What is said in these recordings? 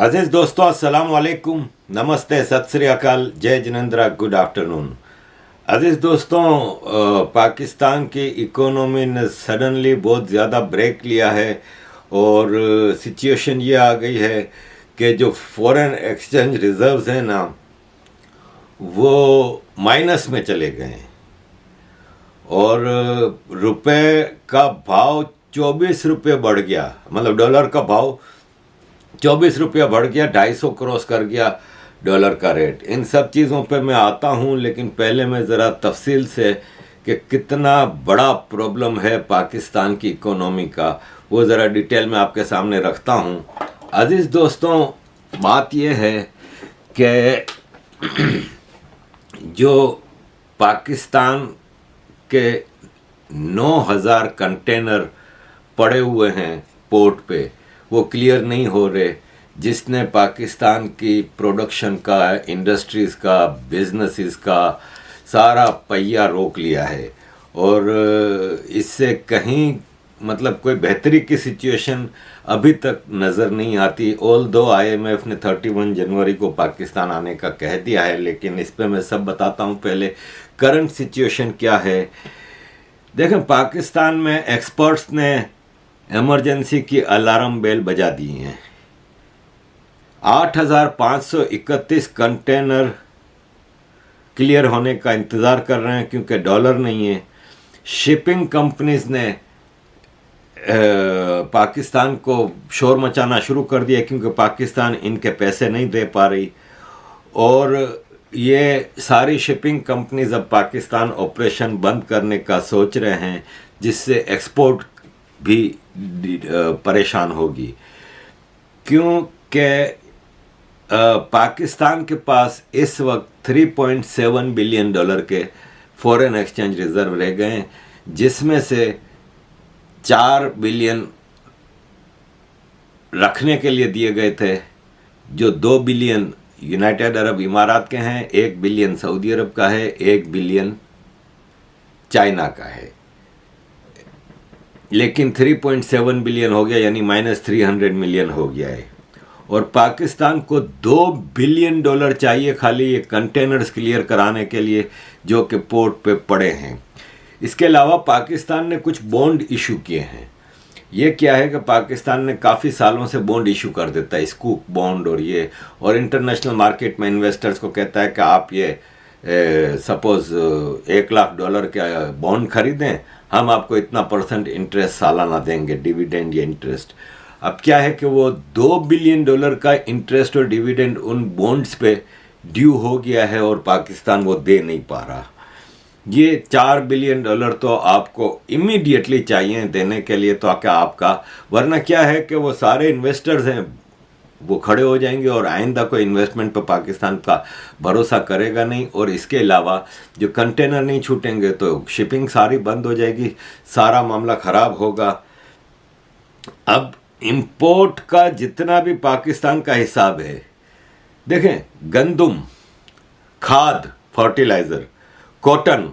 अजीज दोस्तों, अस्सलाम वालेकुम, नमस्ते, सत श्री अकाल, जय जिनेंद्र, गुड आफ्टरनून। अजीज दोस्तों, पाकिस्तान की इकोनॉमी ने सडनली बहुत ज़्यादा ब्रेक लिया है और सिचुएशन ये आ गई है कि जो फॉरेन एक्सचेंज रिजर्व्स हैं ना, वो माइनस में चले गए हैं और रुपए का भाव 24 रुपये बढ़ गया। मतलब डॉलर का भाव 24 रुपया बढ़ गया, 250 क्रॉस कर गया डॉलर का रेट। इन सब चीज़ों पे मैं आता हूँ, लेकिन पहले मैं ज़रा तफसील से कि कितना बड़ा प्रॉब्लम है पाकिस्तान की इकोनॉमी का, वो ज़रा डिटेल में आपके सामने रखता हूँ। अजीज़ दोस्तों, बात यह है कि जो पाकिस्तान के 9000 कंटेनर पड़े हुए हैं पोर्ट पे, वो क्लियर नहीं हो रहे, जिसने पाकिस्तान की प्रोडक्शन का, इंडस्ट्रीज़ का, बिजनेसेस का सारा पहिया रोक लिया है। और इससे कहीं मतलब कोई बेहतरी की सिचुएशन अभी तक नज़र नहीं आती। ऑल दो IMF ने 31 जनवरी को पाकिस्तान आने का कह दिया है, लेकिन इस पे मैं सब बताता हूँ। पहले करंट सिचुएशन क्या है देखें। पाकिस्तान में एक्सपर्ट्स ने इमरजेंसी की अलार्म बेल बजा दी हैं। 8531 कंटेनर क्लियर होने का इंतज़ार कर रहे हैं क्योंकि डॉलर नहीं है। शिपिंग कंपनीज ने पाकिस्तान को शोर मचाना शुरू कर दिया क्योंकि पाकिस्तान इनके पैसे नहीं दे पा रही, और ये सारी शिपिंग कंपनीज अब पाकिस्तान ऑपरेशन बंद करने का सोच रहे हैं, जिससे एक्सपोर्ट भी परेशान होगी। क्योंकि पाकिस्तान के पास इस वक्त 3.7 बिलियन डॉलर के फॉरेन एक्सचेंज रिजर्व रह गए हैं, जिसमें से 4 बिलियन रखने के लिए दिए गए थे, जो 2 बिलियन यूनाइटेड अरब इमारात के हैं, 1 बिलियन सऊदी अरब का है, 1 बिलियन चाइना का है। लेकिन 3.7 बिलियन हो गया, यानी -300 मिलियन हो गया है। और पाकिस्तान को 2 बिलियन डॉलर चाहिए खाली ये कंटेनर्स क्लियर कराने के लिए, जो कि पोर्ट पे पड़े हैं। इसके अलावा पाकिस्तान ने कुछ बॉन्ड इशू किए हैं। ये क्या है कि पाकिस्तान ने काफ़ी सालों से बॉन्ड इशू कर देता है, स्कूप बॉन्ड और ये, और इंटरनेशनल मार्केट में इन्वेस्टर्स को कहता है कि आप ये सपोज़ $1 लाख का बॉन्ड खरीदें, हम आपको इतना % इंटरेस्ट सालाना देंगे, डिविडेंड या इंटरेस्ट। अब क्या है कि वो 2 बिलियन डॉलर का इंटरेस्ट और डिविडेंड उन बॉन्ड्स पे ड्यू हो गया है और पाकिस्तान वो दे नहीं पा रहा। ये 4 बिलियन डॉलर तो आपको इमीडिएटली चाहिए देने के लिए, तो क्या आपका, वरना क्या है कि वो सारे इन्वेस्टर्स हैं वो खड़े हो जाएंगे और आइंदा कोई इन्वेस्टमेंट पर पाकिस्तान का भरोसा करेगा नहीं। और इसके अलावा जो कंटेनर नहीं छूटेंगे तो शिपिंग सारी बंद हो जाएगी, सारा मामला ख़राब होगा। अब इंपोर्ट का जितना भी पाकिस्तान का हिसाब है, देखें, गंदम, खाद, फर्टिलाइज़र, कॉटन,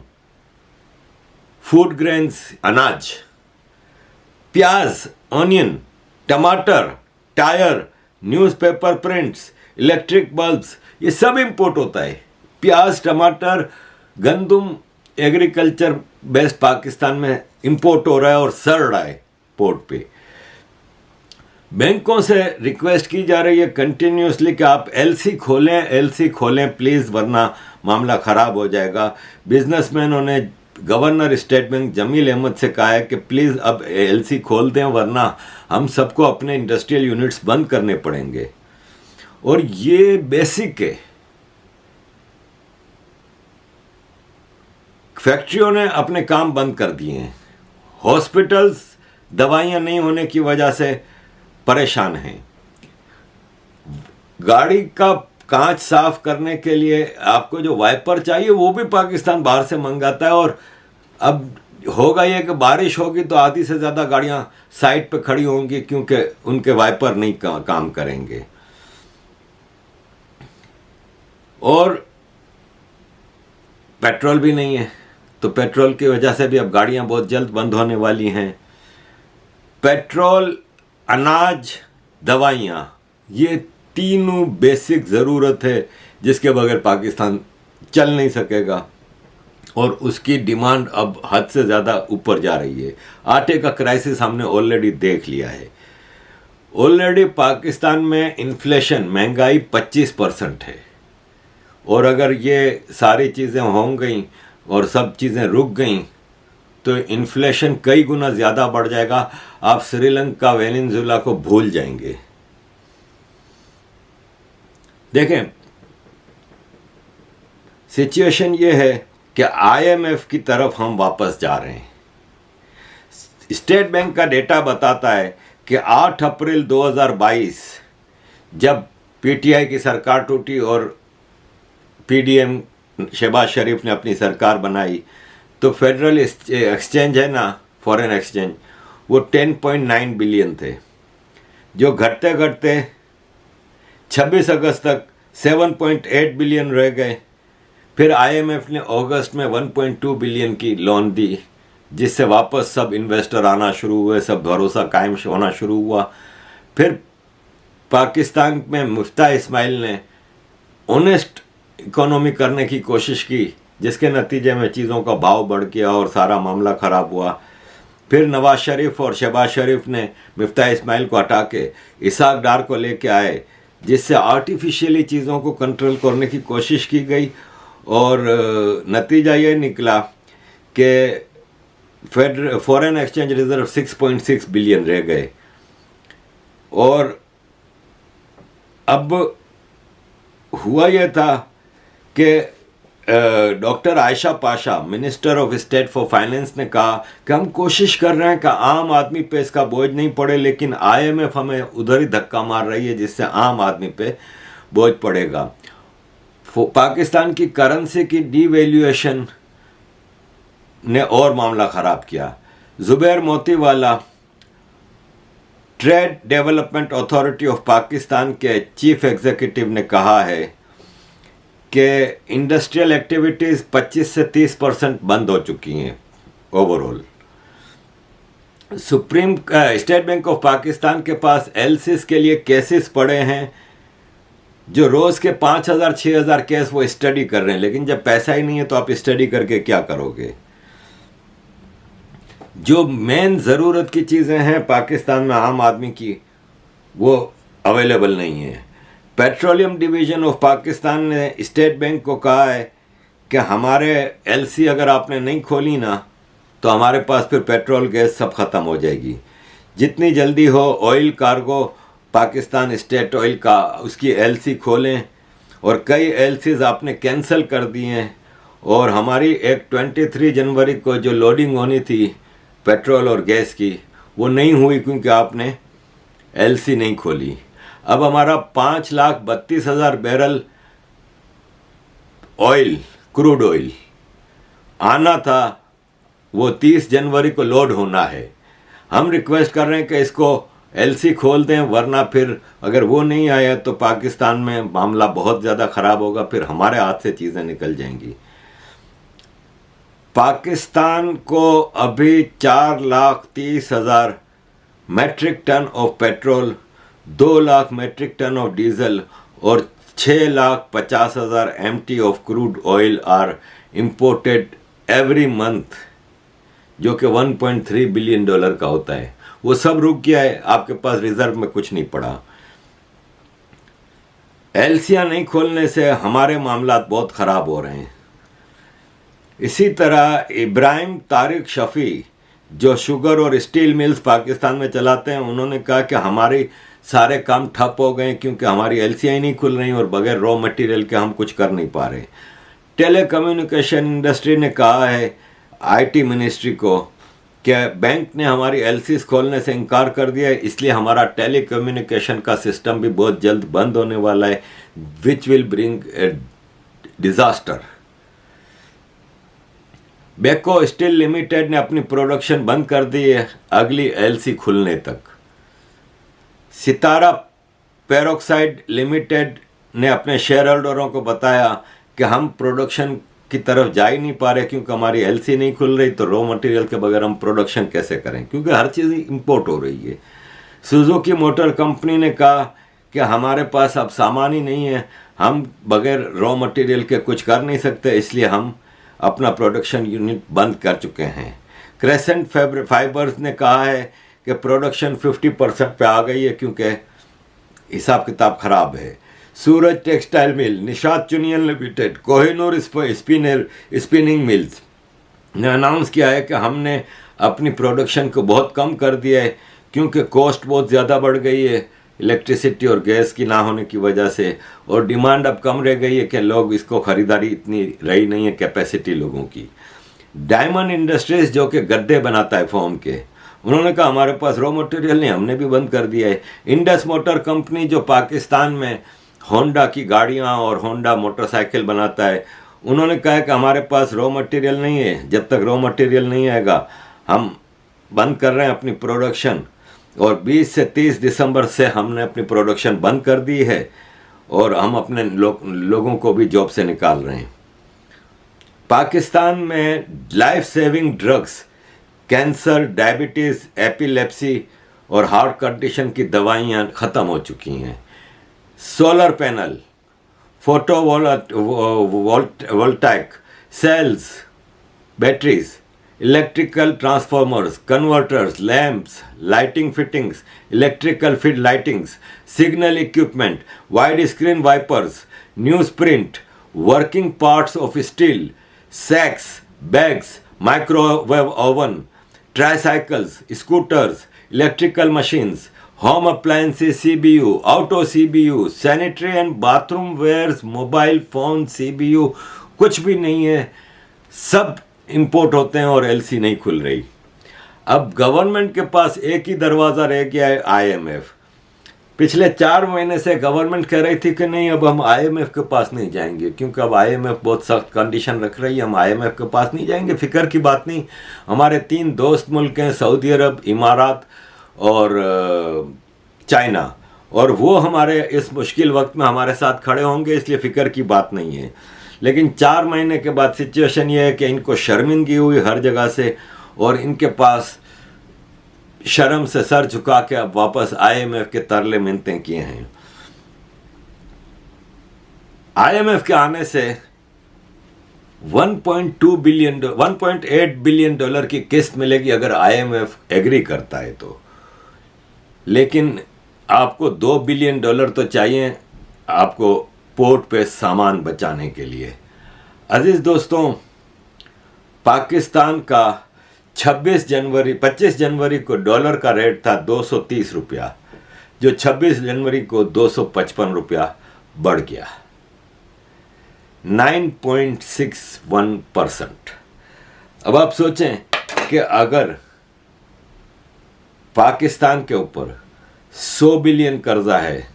फूड ग्रेन्स, अनाज, प्याज, ऑनियन, टमाटर, tyre, newspaper prints, electric bulbs, ये सब इंपोर्ट होता है। प्याज, टमाटर, गंदम, एग्रीकल्चर बेस्ड पाकिस्तान में इंपोर्ट हो रहा है और सड़ रहा है पोर्ट पे। बैंकों से रिक्वेस्ट की जा रही है कंटिन्यूसली कि आप LC खोलें प्लीज़, वरना मामला ख़राब हो जाएगा। बिजनेसमैनों ने governor state bank Jamil Ahmed से कहा है कि प्लीज़ अब LC खोल दें, वरना हम सबको अपने इंडस्ट्रियल यूनिट्स बंद करने पड़ेंगे। और ये बेसिक है। फैक्ट्रियों ने अपने काम बंद कर दिए हैं, हॉस्पिटल्स दवाइयाँ नहीं होने की वजह से परेशान हैं, गाड़ी का कांच साफ करने के लिए आपको जो वाइपर चाहिए वो भी पाकिस्तान बाहर से मंगाता है। और अब होगा ये कि बारिश होगी तो आधी से ज़्यादा गाड़ियां साइड पे खड़ी होंगी क्योंकि उनके वाइपर नहीं काम करेंगे। और पेट्रोल भी नहीं है, तो पेट्रोल की वजह से भी अब गाड़ियां बहुत जल्द बंद होने वाली हैं। पेट्रोल, अनाज, दवाइयाँ, ये तीनों बेसिक ज़रूरत है जिसके बगैर पाकिस्तान चल नहीं सकेगा, और उसकी डिमांड अब हद से ज़्यादा ऊपर जा रही है। आटे का क्राइसिस हमने ऑलरेडी देख लिया है। ऑलरेडी पाकिस्तान में इन्फ्लेशन, महंगाई 25% है, और अगर ये सारी चीज़ें हो गई और सब चीज़ें रुक गई तो इन्फ्लेशन कई गुना ज़्यादा बढ़ जाएगा। आप श्रीलंका, वेनेजुएला को भूल जाएंगे। देखें, सिचुएशन ये है कि आईएमएफ की तरफ हम वापस जा रहे हैं। स्टेट बैंक का डेटा बताता है कि 8 अप्रैल 2022 जब पीटीआई की सरकार टूटी और पीडीएम शहबाज शरीफ ने अपनी सरकार बनाई, तो फेडरल एक्सचेंज है ना, फॉरेन एक्सचेंज, वो 10.9 बिलियन थे, जो घटते घटते 26 अगस्त तक 7.8 बिलियन रह गए। फिर आईएमएफ ने अगस्त में 1.2 बिलियन की लोन दी, जिससे वापस सब इन्वेस्टर आना शुरू हुए, सब भरोसा कायम होना शुरू हुआ। फिर पाकिस्तान में मुफ्ता इस्माइल ने ऑनेस्ट इकोनॉमी करने की कोशिश की, जिसके नतीजे में चीज़ों का भाव बढ़ गया और सारा मामला ख़राब हुआ। फिर नवाज शरीफ और शहबाज शरीफ ने मुफ्ता इस्माइल को हटा के इसाक डार को लेके आए, जिससे आर्टिफिशियली चीज़ों को कंट्रोल करने की कोशिश की गई, और नतीजा ये निकला कि फॉरेन एक्सचेंज रिजर्व 6.6 बिलियन रह गए। और अब हुआ यह था कि doctor Ayesha Pasha, minister of state for finance, ने कहा कि हम कोशिश कर रहे हैं कि आम आदमी पे इसका बोझ नहीं पड़े, लेकिन आईएमएफ हमें उधर ही धक्का मार रही है जिससे आम आदमी पे बोझ पड़ेगा। पाकिस्तान की करेंसी की डीवैल्यूएशन ने और मामला ख़राब किया। Zubair Motiwala, trade development authority of Pakistan के चीफ एग्जीक्यूटिव, ने कहा है कि इंडस्ट्रियल एक्टिविटीज़ 25 से 30% बंद हो चुकी हैं overall. State bank of Pakistan के पास एलसीज के लिए केसेस पड़े हैं, जो रोज़ के 5,000 6,000 केस वो स्टडी कर रहे हैं, लेकिन जब पैसा ही नहीं है तो आप स्टडी करके क्या करोगे। जो मेन ज़रूरत की चीज़ें हैं पाकिस्तान में आम आदमी की, वो अवेलेबल नहीं है। पेट्रोलियम डिवीज़न ऑफ पाकिस्तान ने स्टेट बैंक को कहा है कि हमारे एलसी अगर आपने नहीं खोली ना, तो हमारे पास फिर पेट्रोल गैस सब ख़त्म हो जाएगी। जितनी जल्दी हो oil cargo, Pakistan state oil का, उसकी एलसी खोलें। और कई एलसीज आपने कैंसिल कर दी हैं, और हमारी एक 23 जनवरी को जो लोडिंग होनी थी पेट्रोल और गैस की, वो नहीं हुई क्योंकि आपने एलसी नहीं खोली। अब हमारा 5,32,000 बैरल ऑयल, क्रूड ऑयल आना था, वो 30 जनवरी को लोड होना है। हम रिक्वेस्ट कर रहे हैं कि इसको एलसी खोल दें, वरना फिर अगर वो नहीं आया तो पाकिस्तान में मामला बहुत ज़्यादा ख़राब होगा, फिर हमारे हाथ से चीज़ें निकल जाएंगी। पाकिस्तान को अभी 4,30,000 metric ton of petrol, 2 lakh metric ton of diesel और 6,50,000 MT of crude oil are imported every month, जो कि $1.3 बिलियन का होता है। वो सब रुक गया है, आपके पास रिजर्व में कुछ नहीं पड़ा। एलसियाँ नहीं खोलने से हमारे मामला बहुत ख़राब हो रहे हैं। इसी तरह इब्राहिम तारिक शफ़ी, जो शुगर और स्टील मिल्स पाकिस्तान में चलाते हैं, उन्होंने कहा कि हमारे सारे काम ठप हो गए क्योंकि हमारी एलसियाँ ही नहीं खुल रही और बगैर रॉ मटेरियल के हम कुछ कर नहीं पा रहे। टेलीकम्युनिकेशन इंडस्ट्री ने कहा है आईटी मिनिस्ट्री को कि बैंक ने हमारी एलसीज खोलने से इनकार कर दिया है, इसलिए हमारा टेलीकम्युनिकेशन का सिस्टम भी बहुत जल्द बंद होने वाला है, which will bring a disaster. Beko steel limited ने अपनी प्रोडक्शन बंद कर दी है अगली एलसी खुलने तक। सितारा पेरोक्साइड लिमिटेड ने अपने शेयर होल्डरों को बताया कि हम प्रोडक्शन की तरफ जा ही नहीं पा रहे क्योंकि हमारी एलसी नहीं खुल रही, तो रॉ मटेरियल के बगैर हम प्रोडक्शन कैसे करें, क्योंकि हर चीज़ इंपोर्ट हो रही है। सुजुकी मोटर कंपनी ने कहा कि हमारे पास अब सामान ही नहीं है, हम बगैर रॉ मटेरियल के कुछ कर नहीं सकते, इसलिए हम अपना प्रोडक्शन यूनिट बंद कर चुके हैं। क्रेसेंट फाइबर्स ने कहा है कि प्रोडक्शन 50% पे आ गई है क्योंकि हिसाब किताब खराब है। Suraj textile mill, Nishad union limited, Kohinoor spinning mills ने अनाउंस किया है कि हमने अपनी प्रोडक्शन को बहुत कम कर दिया है क्योंकि कॉस्ट बहुत ज़्यादा बढ़ गई है इलेक्ट्रिसिटी और गैस की ना होने की वजह से, और डिमांड अब कम रह गई है कि लोग इसको ख़रीदारी इतनी रही नहीं है कैपेसिटी लोगों की। डायमंड इंडस्ट्रीज जो कि गद्दे बनाता है फोम के, उन्होंने कहा हमारे पास रॉ मटेरियल नहीं, हमने भी बंद कर दिया है। इंडस मोटर कंपनी जो पाकिस्तान में होंडा की गाड़ियाँ और होंडा मोटरसाइकिल बनाता है, उन्होंने कहा कि हमारे पास रॉ मटेरियल नहीं है, जब तक रॉ मटेरियल नहीं आएगा हम बंद कर रहे हैं अपनी प्रोडक्शन, और 20 से 30 दिसंबर से हमने अपनी प्रोडक्शन बंद कर दी है और हम अपने लोगों को भी जॉब से निकाल रहे हैं। पाकिस्तान में life saving drugs, cancer, diabetes, epilepsy और हार्ट कंडीशन की दवाइयाँ ख़त्म हो चुकी हैं। Solar panel, photovoltaic cells, batteries, electrical transformers, converters, lamps, lighting fittings, electrical feed lightings, signal equipment, wide screen wipers, news print, working parts of steel, sacks, bags, microwave oven, tricycles, scooters, electrical machines, home appliances, CBU, auto CBU, sanitary and bathroom wares, mobile phone CBU, कुछ भी नहीं है, सब import होते हैं और LC नहीं खुल रही। अब गवर्नमेंट के पास एक ही दरवाज़ा रह गया है, आईएमएफ। पिछले 4 महीने से गवर्नमेंट कह रही थी कि नहीं अब हम आईएमएफ के पास नहीं जाएंगे क्योंकि अब आईएमएफ बहुत सख्त कंडीशन रख रही है, हम आईएमएफ के पास नहीं जाएंगे। फिक्र की बात नहीं, हमारे 3 दोस्त मुल्क हैं, सऊदी अरब, इमारात और चाइना, और वो हमारे इस मुश्किल वक्त में हमारे साथ खड़े होंगे, इसलिए फ़िक्र की बात नहीं है। लेकिन 4 महीने के बाद सिचुएशन ये है कि इनको शर्मिंदगी हुई हर जगह से, और इनके पास शर्म से सर झुका के अब वापस आईएमएफ के तरले मिन्नतें किए हैं। आईएमएफ के आने से 1.8 बिलियन डॉलर की किस्त मिलेगी अगर आईएमएफ एग्री करता है तो, लेकिन आपको 2 बिलियन डॉलर तो चाहिए आपको पोर्ट पे सामान बचाने के लिए। अजीज दोस्तों, पाकिस्तान का 25 जनवरी को डॉलर का रेट था 230 रुपया, जो 26 जनवरी को 255 रुपया बढ़ गया, 9.61%। अब आप सोचें कि अगर पाकिस्तान के ऊपर 100 बिलियन कर्जा है,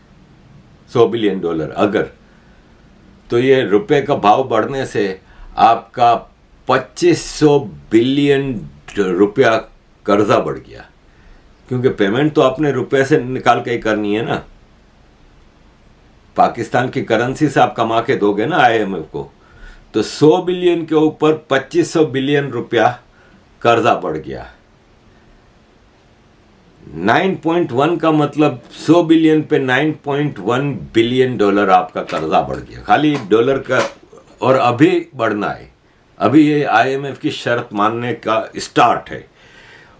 100 बिलियन डॉलर अगर, तो ये रुपए का भाव बढ़ने से आपका 2500 बिलियन रुपया कर्जा बढ़ गया, क्योंकि पेमेंट तो आपने रुपए से निकाल के ही करनी है ना, पाकिस्तान की करेंसी से आप कमा के दोगे ना आईएमएफ को, तो 100 बिलियन के ऊपर 2500 बिलियन रुपया कर्जा बढ़ गया। 9.1 का मतलब 100 बिलियन पे 9.1 बिलियन डॉलर आपका कर्जा बढ़ गया, खाली डॉलर का, और अभी बढ़ना है। अभी ये आईएमएफ की शर्त मानने का स्टार्ट है,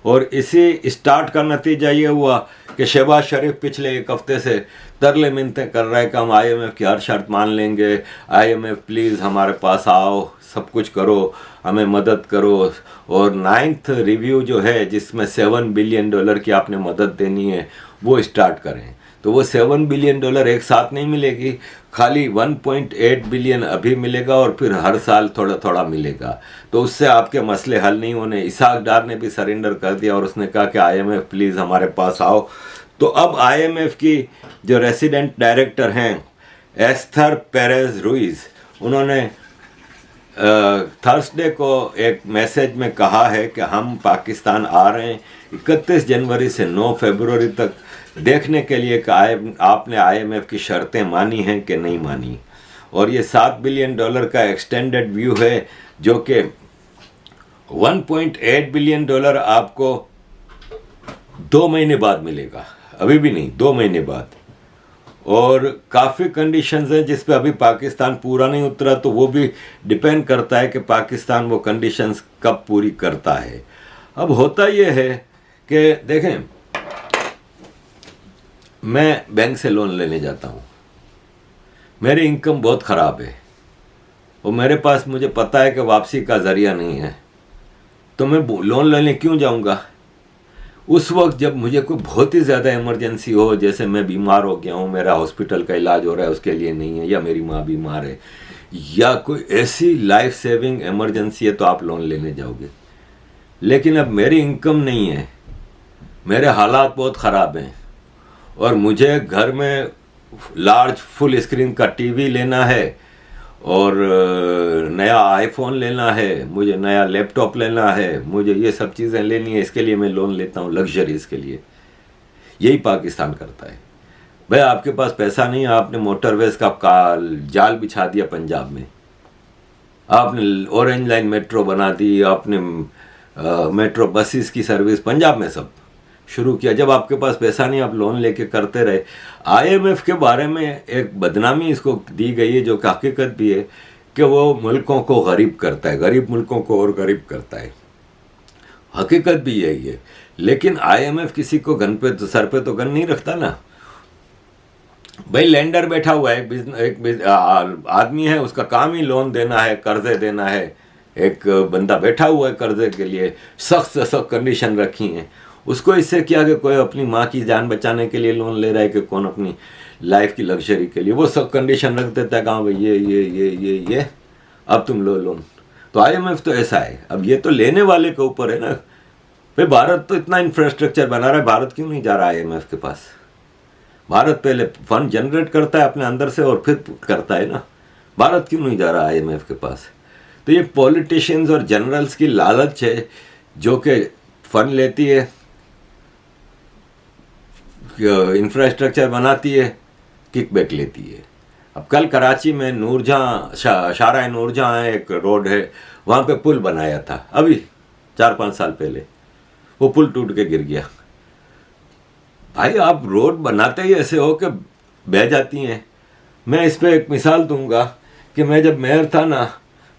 और इसी स्टार्ट का नतीजा ये हुआ कि शहबाज शरीफ पिछले 1 हफ्ते से तरले मिन्नतें कर रहा है कि हम आईएमएफ की हर शर्त मान लेंगे, आईएमएफ प्लीज़ हमारे पास आओ, सब कुछ करो, हमें मदद करो। और 9th रिव्यू जो है जिसमें 7 बिलियन डॉलर की आपने मदद देनी है वो स्टार्ट करें, तो वो 7 बिलियन डॉलर एक साथ नहीं मिलेगी, खाली 1.8 बिलियन अभी मिलेगा और फिर हर साल थोड़ा थोड़ा मिलेगा, तो उससे आपके मसले हल नहीं होने। इसाक डार ने भी सरेंडर कर दिया और उसने कहा कि आईएमएफ प्लीज़ हमारे पास आओ। तो अब आईएमएफ की जो रेसिडेंट डायरेक्टर हैं एस्थर पेरेज रुइज, उन्होंने थर्सडे को एक मैसेज में कहा है कि हम पाकिस्तान आ रहे हैं 31 जनवरी से 9 फरवरी तक देखने के लिए कि आपने आईएमएफ की शर्तें मानी हैं कि नहीं मानी। और ये 7 बिलियन डॉलर का एक्सटेंडेड व्यू है, जो कि 1.8 बिलियन डॉलर आपको 2 महीने बाद मिलेगा, अभी भी नहीं, 2 महीने बाद। और काफ़ी कंडीशंस हैं जिस पे अभी पाकिस्तान पूरा नहीं उतरा, तो वो भी डिपेंड करता है कि पाकिस्तान वो कंडीशंस कब पूरी करता है। अब होता ये है कि देखें, मैं बैंक से लोन लेने जाता हूँ, मेरी इनकम बहुत ख़राब है और मेरे पास मुझे पता है कि वापसी का ज़रिया नहीं है, तो मैं लोन लेने क्यों जाऊँगा? उस वक्त जब मुझे कोई बहुत ही ज़्यादा इमरजेंसी हो, जैसे मैं बीमार हो गया हूँ, मेरा हॉस्पिटल का इलाज हो रहा है, उसके लिए नहीं है, या मेरी माँ बीमार है, या कोई ऐसी लाइफ सेविंग इमरजेंसी है, तो आप लोन लेने जाओगे। लेकिन अब मेरी इनकम नहीं है, मेरे हालात बहुत ख़राब हैं और मुझे घर में लार्ज फुल स्क्रीन का टीवी लेना है और नया आईफोन लेना है, मुझे नया लैपटॉप लेना है, मुझे ये सब चीज़ें लेनी है, इसके लिए मैं लोन लेता हूँ, लग्जरीज के लिए। यही पाकिस्तान करता है। भाई आपके पास पैसा नहीं है, आपने मोटरवेज का जाल बिछा दिया पंजाब में, आपने ऑरेंज लाइन मेट्रो बना दी, आपने मेट्रो बसेस की सर्विस पंजाब में सब शुरू किया। जब आपके पास पैसा नहीं, आप लोन लेके करते रहे। आईएमएफ के बारे में एक बदनामी इसको दी गई है, जो कि हकीकत भी है, कि वो मुल्कों को गरीब करता है, गरीब मुल्कों को और गरीब करता है। हकीकत भी यही है। लेकिन आईएमएफ किसी को गन पे, तो सर पे तो गन नहीं रखता ना भाई। लेंडर बैठा हुआ है, एक आदमी है, उसका काम ही लोन देना है, कर्जे देना है। एक बंदा बैठा हुआ है कर्जे के लिए, सख्त से सख्त कंडीशन रखी हैं। उसको इससे क्या कि कोई अपनी माँ की जान बचाने के लिए लोन ले रहा है, कि कौन अपनी लाइफ की लग्जरी के लिए, वो सब कंडीशन रख देता है। कहाँ भाई ये अब तुम लो लोन। तो आईएमएफ तो ऐसा है। अब ये तो लेने वाले के ऊपर है ना भाई। भारत तो इतना इंफ्रास्ट्रक्चर बना रहा है, भारत क्यों नहीं जा रहा आईएमएफ के पास? भारत पहले फंड जनरेट करता है अपने अंदर से और फिर करता है ना। भारत क्यों नहीं जा रहा आईएमएफ के पास? तो ये पॉलिटिशियंस और जनरल्स की लालच है, जो कि फंड लेती है, इंफ्रास्ट्रक्चर बनाती है, किकबैक लेती है। अब कल कराची में नूरजहां, शारा नूरजहां एक रोड है, वहाँ पे पुल बनाया था अभी 4-5 साल पहले, वो पुल टूट के गिर गया। भाई आप रोड बनाते ही ऐसे हो कि बह जाती हैं। मैं इस पे एक मिसाल दूंगा कि मैं जब मेयर था ना,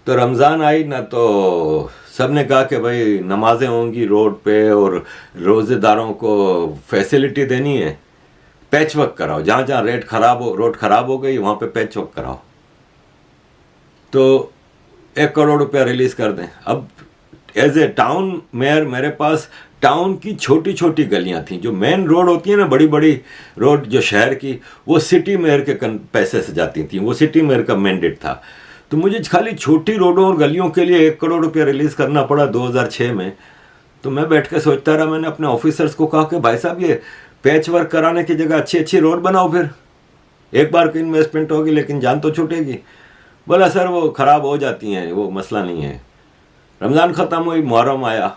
तो रमज़ान आई ना, तो सब ने कहा कि भाई नमाजें होंगी रोड पे और रोज़ेदारों को फैसिलिटी देनी है, पैच वर्क कराओ, जहाँ जहाँ रोड ख़राब हो गई वहाँ पे पैच वर्क कराओ, तो 1 करोड़ रुपया रिलीज़ कर दें। अब एज ए टाउन मेयर मेरे पास टाउन की छोटी छोटी गलियां थी, जो मेन रोड होती है ना, बड़ी बड़ी रोड जो शहर की, वो सिटी मेयर के पैसे से जाती थी, वो सिटी मेयर का मैंडेट था। तो मुझे खाली छोटी रोडों और गलियों के लिए 1 करोड़ रुपया रिलीज़ करना पड़ा 2006 में। तो मैं बैठ के सोचता रहा, मैंने अपने ऑफिसर्स को कहा कि भाई साहब ये पैच वर्क कराने की जगह अच्छी अच्छी रोड बनाओ, फिर एक बार की इन्वेस्टमेंट होगी लेकिन जान तो छूटेगी। बोला सर वो ख़राब हो जाती हैं, वो मसला नहीं है। रमज़ान ख़त्म हुई, मुहर्रम आया,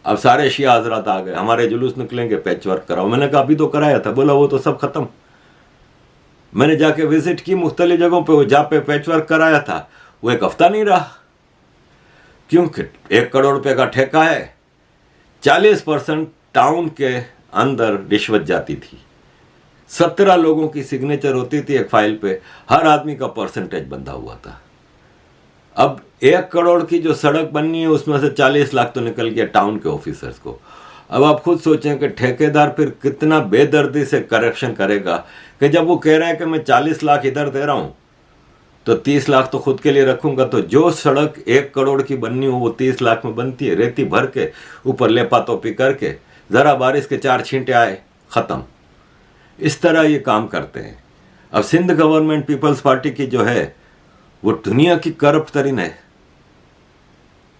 अब सारे शिया हजरात आ गए, हमारे जुलूस निकलेंगे, पैच वर्क कराओ। मैंने कहा अभी तो कराया था। बोला वो तो सब ख़त्म। मैंने जाके विजिट की मुख्तलिफ जगहों पे, वो जहाँ पे पैच वर्क कराया था वो 1 हफ्ता नहीं रहा, क्योंकि 1 करोड़ रुपये का ठेका है, 40% टाउन के अंदर रिश्वत जाती थी, 17 लोगों की सिग्नेचर होती थी एक फाइल पे, हर आदमी का परसेंटेज बंधा हुआ था। अब 1 करोड़ की जो सड़क बननी है उसमें से 40 लाख तो निकल गया टाउन के ऑफिसर्स को। अब आप खुद सोचें कि ठेकेदार फिर कितना बेदर्दी से करेक्शन करेगा, कि जब वो कह रहा है कि मैं 40 लाख इधर दे रहा हूँ तो 30 लाख तो खुद के लिए रखूंगा, तो जो सड़क 1 करोड़ की बननी हो वो 30 लाख में बनती है, रेती भर के ऊपर लेपा तोपी करके, ज़रा बारिश के 4 छींटे आए, ख़त्म। इस तरह ये काम करते हैं। अब सिंध गवर्नमेंट पीपल्स पार्टी की जो है वो दुनिया की करप्ट तरीन है।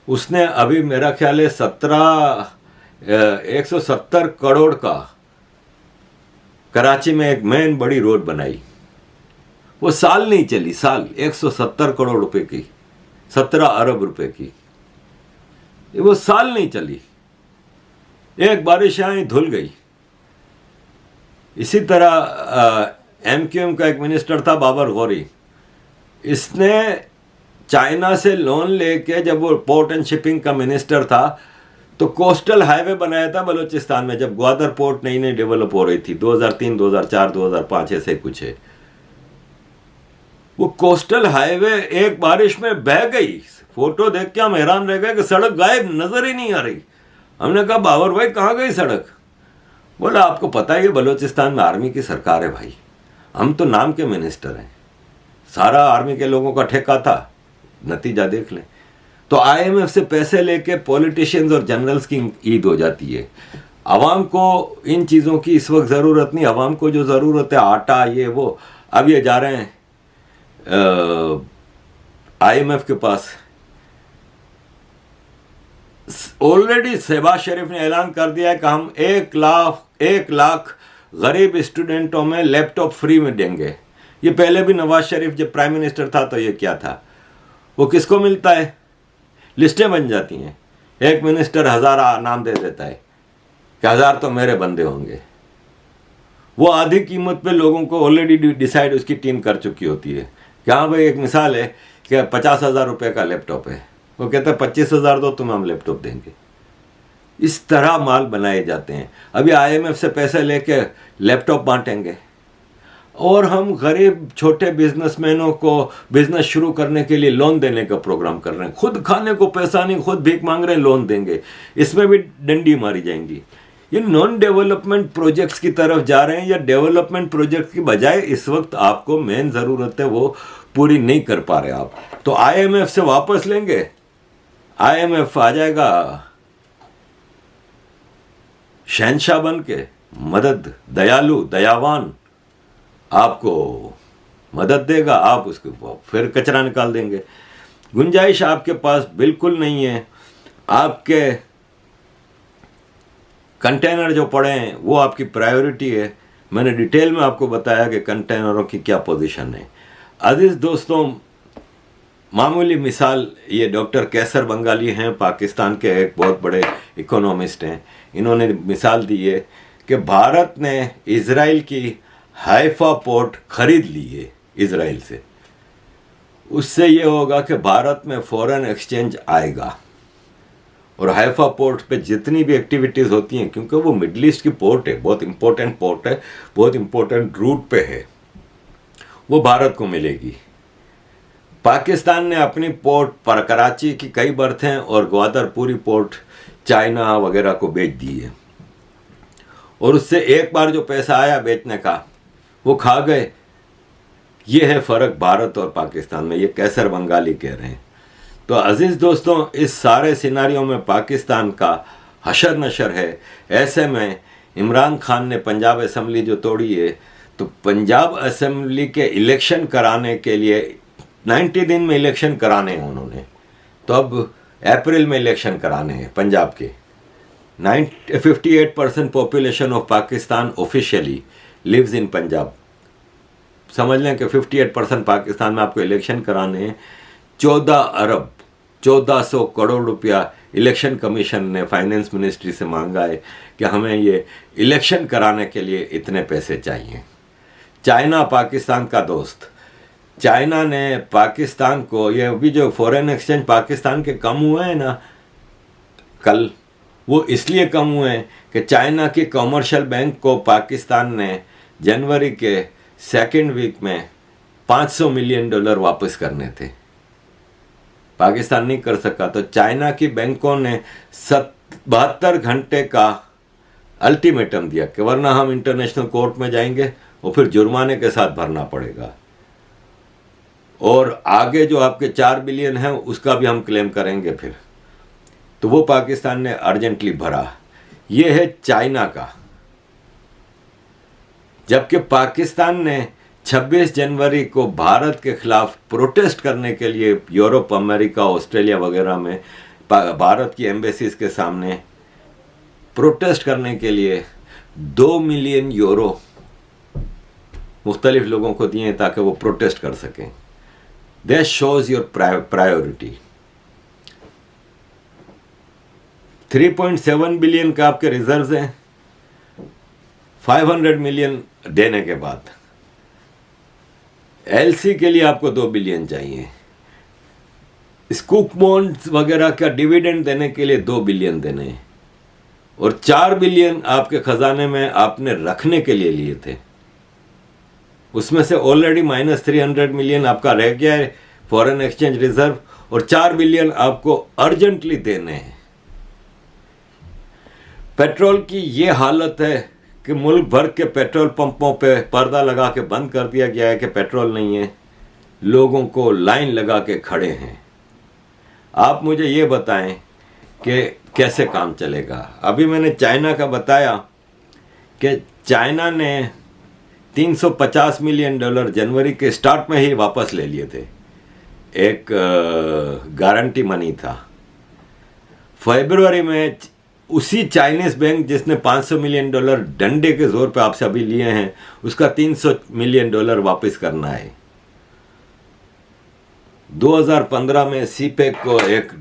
उसने अभी मेरा ख्याल है 170 करोड़ का कराची में एक मेन बड़ी रोड बनाई, वो साल नहीं चली, साल 170 करोड़ रुपए की, 17 अरब रुपए की, वो साल नहीं चली, एक बारिश आई धुल गई। इसी तरह MQM का एक मिनिस्टर था बाबर गौरी, इसने चाइना से लोन लेके, जब वो पोर्ट एंड शिपिंग का मिनिस्टर था, तो कोस्टल हाईवे बनाया था बलूचिस्तान में, जब ग्वादर पोर्ट नई नई डेवलप हो रही थी, 2003, 2004, 2005 ऐसे कुछ है। वो कोस्टल हाईवे एक बारिश में बह गई। फोटो देख के हम हैरान रह गए कि सड़क गायब, नजर ही नहीं आ रही। हमने कहा बाबर भाई कहाँ गई सड़क? बोला आपको पता है ये बलूचिस्तान में आर्मी की सरकार है भाई, हम तो नाम के मिनिस्टर हैं, सारा आर्मी के लोगों का ठेका था, नतीजा देख लें। तो आईएमएफ से पैसे लेके पॉलिटिशियंस और जनरल्स की ईद हो जाती है। आवाम को इन चीज़ों की इस वक्त ज़रूरत नहीं। आवाम को जो ज़रूरत है आटा ये वो, अब ये जा रहे हैं आईएमएफ के पास। ऑलरेडी शहबाज शरीफ ने ऐलान कर दिया है कि हम 1 लाख गरीब स्टूडेंटों में लैपटॉप फ्री में देंगे। ये पहले भी नवाज शरीफ जब प्राइम मिनिस्टर था तो ये क्या था, वो किसको मिलता है? लिस्टें बन जाती हैं, एक मिनिस्टर 1000 नाम दे देता है कि 1000 तो मेरे बंदे होंगे। वो आधी कीमत पे लोगों को ऑलरेडी डिसाइड उसकी टीम कर चुकी होती है कि हाँ भाई, एक मिसाल है कि 50,000 रुपये का लैपटॉप है, वो कहता है 25,000 दो तुम्हें हम लैपटॉप देंगे। इस तरह माल बनाए जाते हैं। अभी आईएमएफ से पैसे लेके लैपटॉप बांटेंगे और हम गरीब छोटे बिजनेसमैनों को बिजनेस शुरू करने के लिए लोन देने का प्रोग्राम कर रहे हैं। खुद खाने को पैसा नहीं, खुद भीख मांग रहे हैं, लोन देंगे। इसमें भी डंडी मारी जाएंगी। ये नॉन डेवलपमेंट प्रोजेक्ट्स की तरफ जा रहे हैं, या डेवलपमेंट प्रोजेक्ट की बजाय इस वक्त आपको मेन ज़रूरत है वो पूरी नहीं कर पा रहे आप। तो आईएमएफ से वापस लेंगे, आईएमएफ आ जाएगा शहंशाह बन के, मदद, दयालु, दयावान, आपको मदद देगा, आप उसको फिर कचरा निकाल देंगे। गुंजाइश आपके पास बिल्कुल नहीं है। आपके कंटेनर जो पड़े हैं वो आपकी प्रायोरिटी है। मैंने डिटेल में आपको बताया कि कंटेनरों की क्या पोजीशन है। अजीज दोस्तों, मामूली मिसाल, ये डॉक्टर कैसर बंगाली हैं, पाकिस्तान के एक बहुत बड़े इकोनॉमिस्ट हैं। इन्होंने मिसाल दी है कि भारत ने इजराइल की हाइफा पोर्ट खरीद ली है इजराइल से। उससे ये होगा कि भारत में फॉरेन एक्सचेंज आएगा और हाइफा पोर्ट पे जितनी भी एक्टिविटीज़ होती हैं, क्योंकि वो मिडल ईस्ट की पोर्ट है, बहुत इंपॉर्टेंट पोर्ट है, बहुत इंपॉर्टेंट रूट पे है, वो भारत को मिलेगी। पाकिस्तान ने अपनी पोर्ट पर कराची की कई बर्थें और ग्वादर पूरी पोर्ट चाइना वगैरह को बेच दी है, और उससे एक बार जो पैसा आया बेचने का वो खा गए। ये है फ़र्क भारत और पाकिस्तान में, ये कैसर बंगाली कह रहे हैं। तो अजीज़ दोस्तों, इस सारे सिनारियों में पाकिस्तान का हशर नशर है। ऐसे में इमरान खान ने पंजाब असम्बली जो तोड़ी है, तो पंजाब असम्बली के इलेक्शन कराने के लिए 90 दिन में इलेक्शन कराने हैं उन्होंने। तो अब अप्रैल में इलेक्शन कराने हैं पंजाब के। 58% population of Pakistan officially lives in Punjab. समझ लें कि 58% पाकिस्तान में आपको इलेक्शन कराने हैं। 1400 करोड़ रुपया इलेक्शन कमीशन ने फाइनेंस मिनिस्ट्री से मांगा है कि हमें ये इलेक्शन कराने के लिए इतने पैसे चाहिए। चाइना पाकिस्तान का दोस्त, चाइना ने पाकिस्तान को, ये अभी जो फॉरेन एक्सचेंज पाकिस्तान के कम हुए हैं ना कल, वो इसलिए कम हुए हैं कि चाइना की कमर्शियल बैंक को पाकिस्तान ने जनवरी के सेकेंड वीक में $500 मिलियन वापस करने थे। पाकिस्तान नहीं कर सका, तो चाइना की बैंकों ने 72 घंटे का अल्टीमेटम दिया कि वरना हम इंटरनेशनल कोर्ट में जाएंगे और फिर जुर्माने के साथ भरना पड़ेगा, और आगे जो आपके 4 बिलियन हैं उसका भी हम क्लेम करेंगे फिर। तो वो पाकिस्तान ने अर्जेंटली भरा। ये है चाइना का। जबकि पाकिस्तान ने 26 जनवरी को भारत के खिलाफ प्रोटेस्ट करने के लिए यूरोप, अमेरिका, ऑस्ट्रेलिया वगैरह में भारत की एम्बेसीज के सामने प्रोटेस्ट करने के लिए 2 मिलियन यूरो मुख्तलिफ लोगों को दिए ताकि वो प्रोटेस्ट कर सकें। That shows your priority। 3.7 billion का आपके रिजर्व्स हैं। 500 मिलियन देने के बाद एलसी के लिए आपको 2 बिलियन चाहिए। स्कूक बॉन्ड्स वगैरह का डिविडेंड देने के लिए 2 बिलियन देने हैं, और 4 बिलियन आपके खजाने में आपने रखने के लिए लिए थे। उसमें से ऑलरेडी -300 मिलियन आपका रह गया है फॉरेन एक्सचेंज रिजर्व, और 4 बिलियन आपको अर्जेंटली देने हैं। पेट्रोल की ये हालत है कि मुल्क भर के पेट्रोल पंपों पे पर्दा लगा के बंद कर दिया गया है कि पेट्रोल नहीं है, लोगों को लाइन लगा के खड़े हैं। आप मुझे ये बताएं कि कैसे काम चलेगा। अभी मैंने चाइना का बताया कि चाइना ने $350 मिलियन जनवरी के स्टार्ट में ही वापस ले लिए थे, एक गारंटी मनी था। फरवरी में उसी चाइनीज बैंक जिसने $500 मिलियन डंडे के जोर पे आपसे अभी लिए हैं, उसका $300 मिलियन वापस करना है। 2015 में सीपेक को एक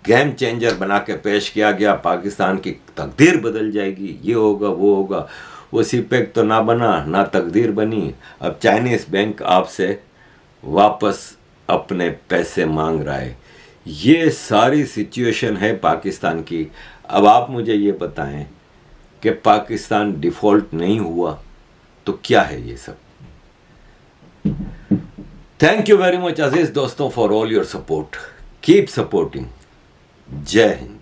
गेम चेंजर बना के पेश किया गया, पाकिस्तान की तकदीर बदल जाएगी, ये होगा वो होगा। वो सीपेक तो ना बना, ना तकदीर बनी। अब चाइनीज बैंक आपसे वापस अपने पैसे मांग रहा है। ये सारी सिचुएशन है पाकिस्तान की। अब आप मुझे ये बताएं कि पाकिस्तान डिफॉल्ट नहीं हुआ तो क्या है ये सब। थैंक यू वेरी मच अजीज दोस्तों for all your support. Keep supporting. जय हिंद।